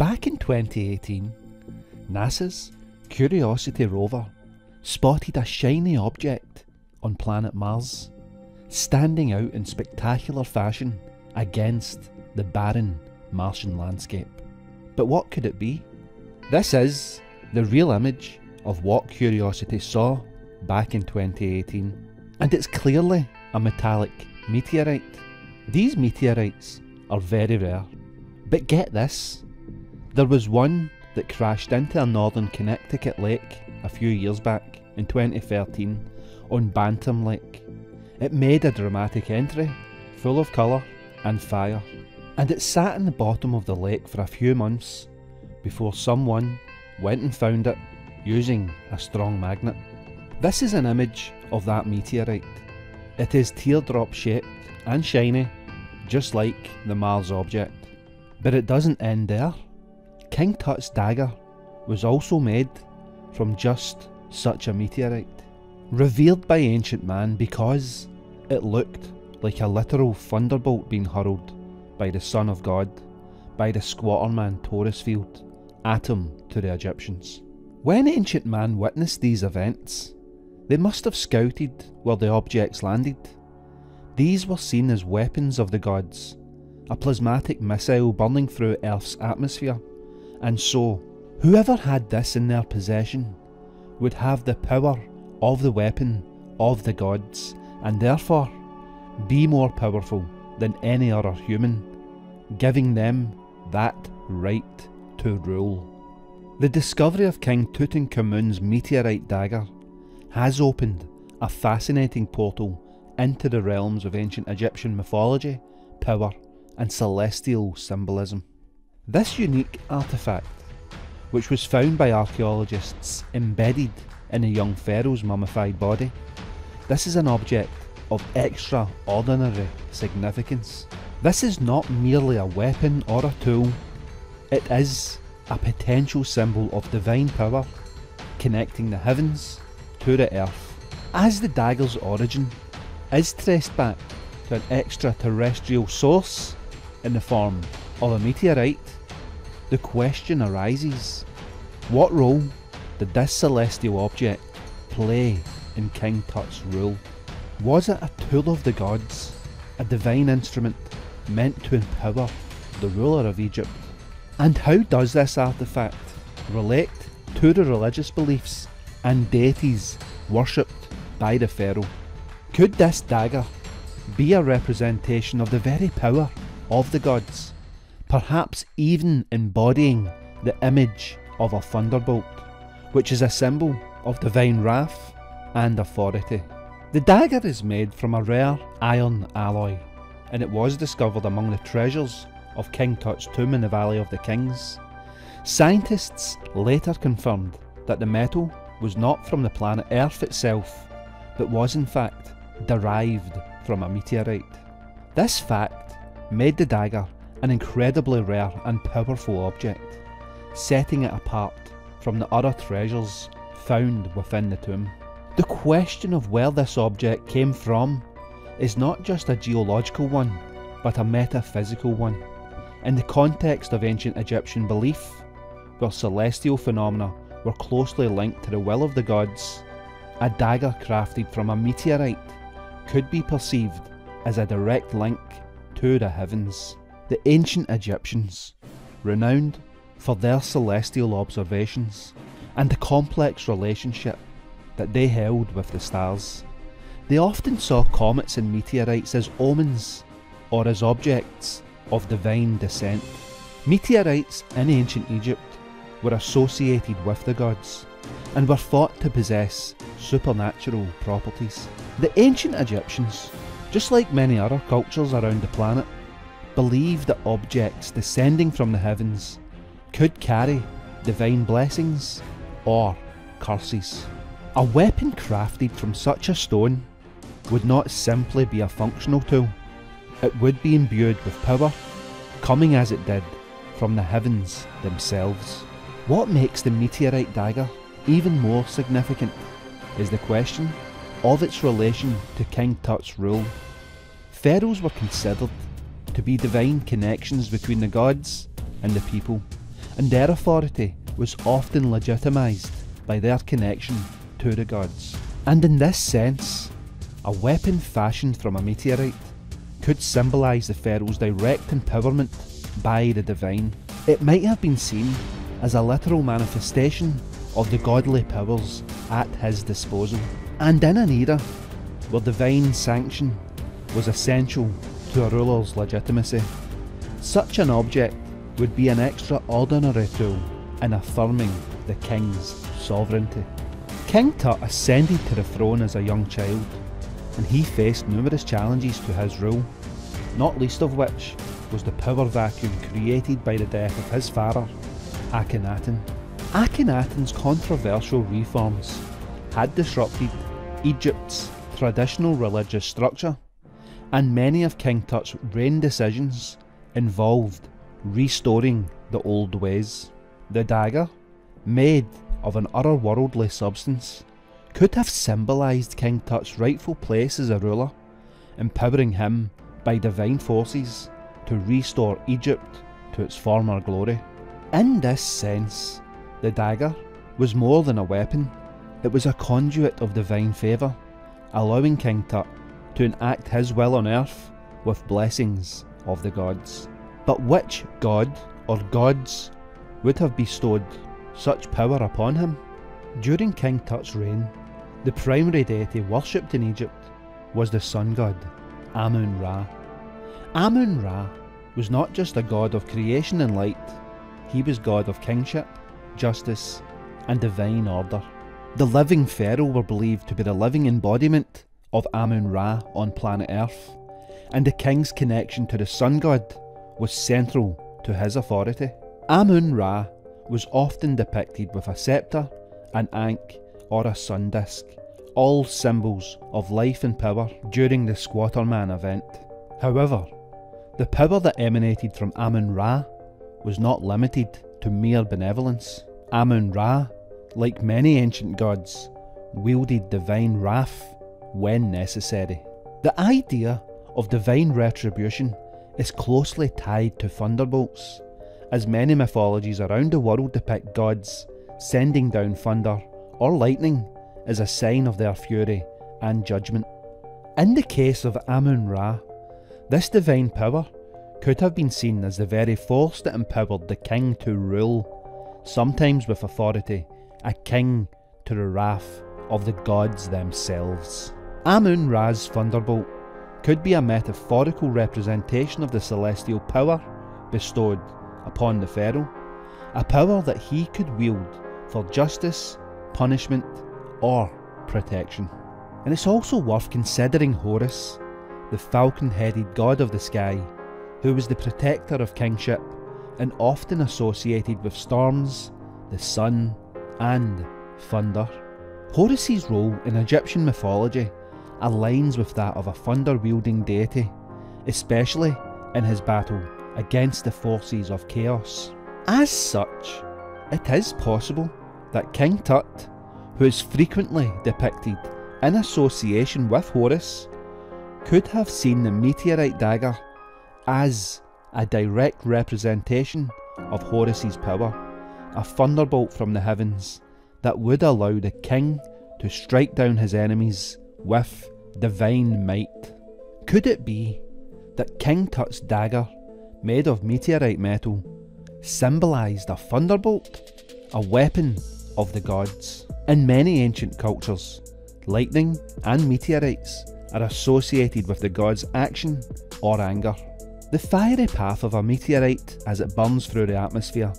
Back in 2018, NASA's Curiosity rover spotted a shiny object on planet Mars, standing out in spectacular fashion against the barren Martian landscape. But what could it be? This is the real image of what Curiosity saw back in 2018, and it's clearly a metallic meteorite. These meteorites are very rare, but get this, there was one that crashed into a northern Connecticut lake a few years back in 2013 on Bantam Lake. It made a dramatic entry, full of colour and fire, and it sat in the bottom of the lake for a few months before someone went and found it using a strong magnet. This is an image of that meteorite. It is teardrop shaped and shiny, just like the Mars object. But it doesn't end there. King Tut's dagger was also made from just such a meteorite, revered by ancient man because it looked like a literal thunderbolt being hurled by the Son of God, by the squatterman Taurusfield, Atum to the Egyptians. When ancient man witnessed these events, they must have scouted where the objects landed. These were seen as weapons of the gods, a plasmatic missile burning through Earth's atmosphere, and so whoever had this in their possession would have the power of the weapon of the gods, and therefore be more powerful than any other human, giving them that right to rule. The discovery of King Tutankhamun's meteorite dagger has opened a fascinating portal into the realms of ancient Egyptian mythology, power and celestial symbolism. This unique artefact, which was found by archaeologists embedded in a young pharaoh's mummified body, this is an object of extraordinary significance. This is not merely a weapon or a tool, it is a potential symbol of divine power connecting the heavens to the earth. As the dagger's origin is traced back to an extraterrestrial source in the form of a meteorite, the question arises, what role did this celestial object play in King Tut's rule? Was it a tool of the gods, a divine instrument meant to empower the ruler of Egypt? And how does this artefact relate to the religious beliefs and deities worshipped by the pharaoh? Could this dagger be a representation of the very power of the gods, perhaps even embodying the image of a thunderbolt, which is a symbol of divine wrath and authority? The dagger is made from a rare iron alloy, and it was discovered among the treasures of King Tut's tomb in the Valley of the Kings. Scientists later confirmed that the metal was not from the planet Earth itself, but was in fact derived from a meteorite. This fact made the dagger an incredibly rare and powerful object, setting it apart from the other treasures found within the tomb. The question of where this object came from is not just a geological one, but a metaphysical one. In the context of ancient Egyptian belief, where celestial phenomena were closely linked to the will of the gods, a dagger crafted from a meteorite could be perceived as a direct link to the heavens. The ancient Egyptians, renowned for their celestial observations and the complex relationship that they held with the stars, they often saw comets and meteorites as omens or as objects of divine descent. Meteorites in ancient Egypt were associated with the gods and were thought to possess supernatural properties. The ancient Egyptians, just like many other cultures around the planet, believed that objects descending from the heavens could carry divine blessings or curses. A weapon crafted from such a stone would not simply be a functional tool, it would be imbued with power, coming as it did from the heavens themselves. What makes the meteorite dagger even more significant is the question of its relation to King Tut's rule. Pharaohs were considered to be divine connections between the gods and the people, and their authority was often legitimised by their connection to the gods. And in this sense, a weapon fashioned from a meteorite could symbolise the pharaoh's direct empowerment by the divine. It might have been seen as a literal manifestation of the godly powers at his disposal, and in an era where divine sanction was essential to a ruler's legitimacy, such an object would be an extraordinary tool in affirming the king's sovereignty. King Tut ascended to the throne as a young child, and he faced numerous challenges to his rule, not least of which was the power vacuum created by the death of his father, Akhenaten. Akhenaten's controversial reforms had disrupted Egypt's traditional religious structure, and many of King Tut's reign decisions involved restoring the old ways. The dagger, made of an otherworldly substance, could have symbolised King Tut's rightful place as a ruler, empowering him by divine forces to restore Egypt to its former glory. In this sense, the dagger was more than a weapon, it was a conduit of divine favour, allowing King Tut to enact his will on earth with blessings of the gods. But which god or gods would have bestowed such power upon him? During King Tut's reign, the primary deity worshipped in Egypt was the sun god, Amun-Ra. Amun-Ra was not just a god of creation and light, he was god of kingship, justice, and divine order. The living pharaoh were believed to be the living embodiment of Amun-Ra on planet Earth, and the king's connection to the sun god was central to his authority. Amun-Ra was often depicted with a sceptre, an ankh, or a sun disk, all symbols of life and power during the Squatterman event. However, the power that emanated from Amun-Ra was not limited to mere benevolence. Amun-Ra, like many ancient gods, wielded divine wrath when necessary. The idea of divine retribution is closely tied to thunderbolts, as many mythologies around the world depict gods sending down thunder or lightning as a sign of their fury and judgment. In the case of Amun-Ra, this divine power could have been seen as the very force that empowered the king to rule, sometimes with authority, akin to the wrath of the gods themselves. Amun-Ra's thunderbolt could be a metaphorical representation of the celestial power bestowed upon the pharaoh, a power that he could wield for justice, punishment, or protection. And it's also worth considering Horus, the falcon-headed god of the sky, who was the protector of kingship and often associated with storms, the sun, and thunder. Horus's role in Egyptian mythology aligns with that of a thunder-wielding deity, especially in his battle against the forces of chaos. As such, it is possible that King Tut, who is frequently depicted in association with Horus, could have seen the meteorite dagger as a direct representation of Horus's power, a thunderbolt from the heavens that would allow the king to strike down his enemies with divine might. Could it be that King Tut's dagger, made of meteorite metal, symbolised a thunderbolt, a weapon of the gods? In many ancient cultures, lightning and meteorites are associated with the gods' action or anger. The fiery path of a meteorite as it burns through the atmosphere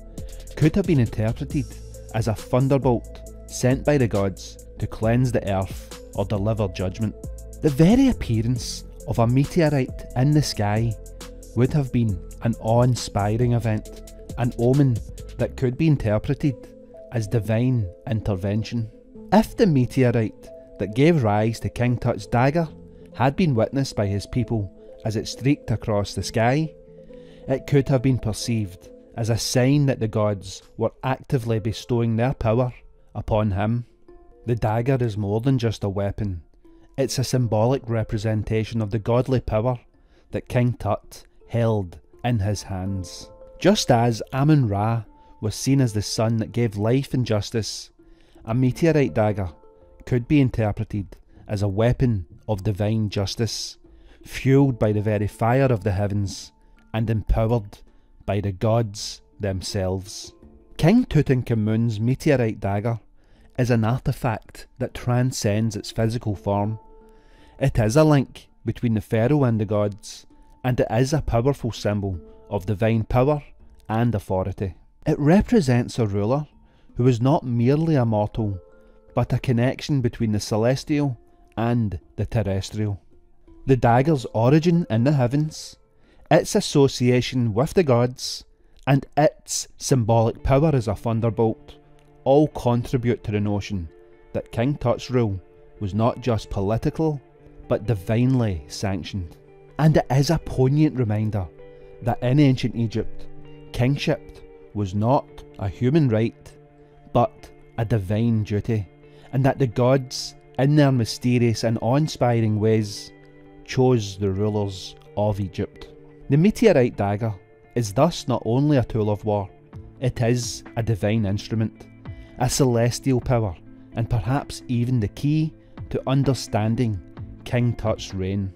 could have been interpreted as a thunderbolt sent by the gods to cleanse the earth or deliver judgment. The very appearance of a meteorite in the sky would have been an awe-inspiring event, an omen that could be interpreted as divine intervention. If the meteorite that gave rise to King Tut's dagger had been witnessed by his people as it streaked across the sky, it could have been perceived as a sign that the gods were actively bestowing their power upon him. The dagger is more than just a weapon, it's a symbolic representation of the godly power that King Tut held in his hands. Just as Amun-Ra was seen as the sun that gave life and justice, a meteorite dagger could be interpreted as a weapon of divine justice, fueled by the very fire of the heavens and empowered by the gods themselves. King Tutankhamun's meteorite dagger is an artefact that transcends its physical form. It is a link between the pharaoh and the gods, and it is a powerful symbol of divine power and authority. It represents a ruler who is not merely a mortal, but a connection between the celestial and the terrestrial. The dagger's origin in the heavens, its association with the gods, and its symbolic power as a thunderbolt all contribute to the notion that King Tut's rule was not just political, but divinely sanctioned. And it is a poignant reminder that in ancient Egypt, kingship was not a human right, but a divine duty, and that the gods, in their mysterious and awe-inspiring ways, chose the rulers of Egypt. The meteorite dagger is thus not only a tool of war, it is a divine instrument, a celestial power, and perhaps even the key to understanding King Tut's reign.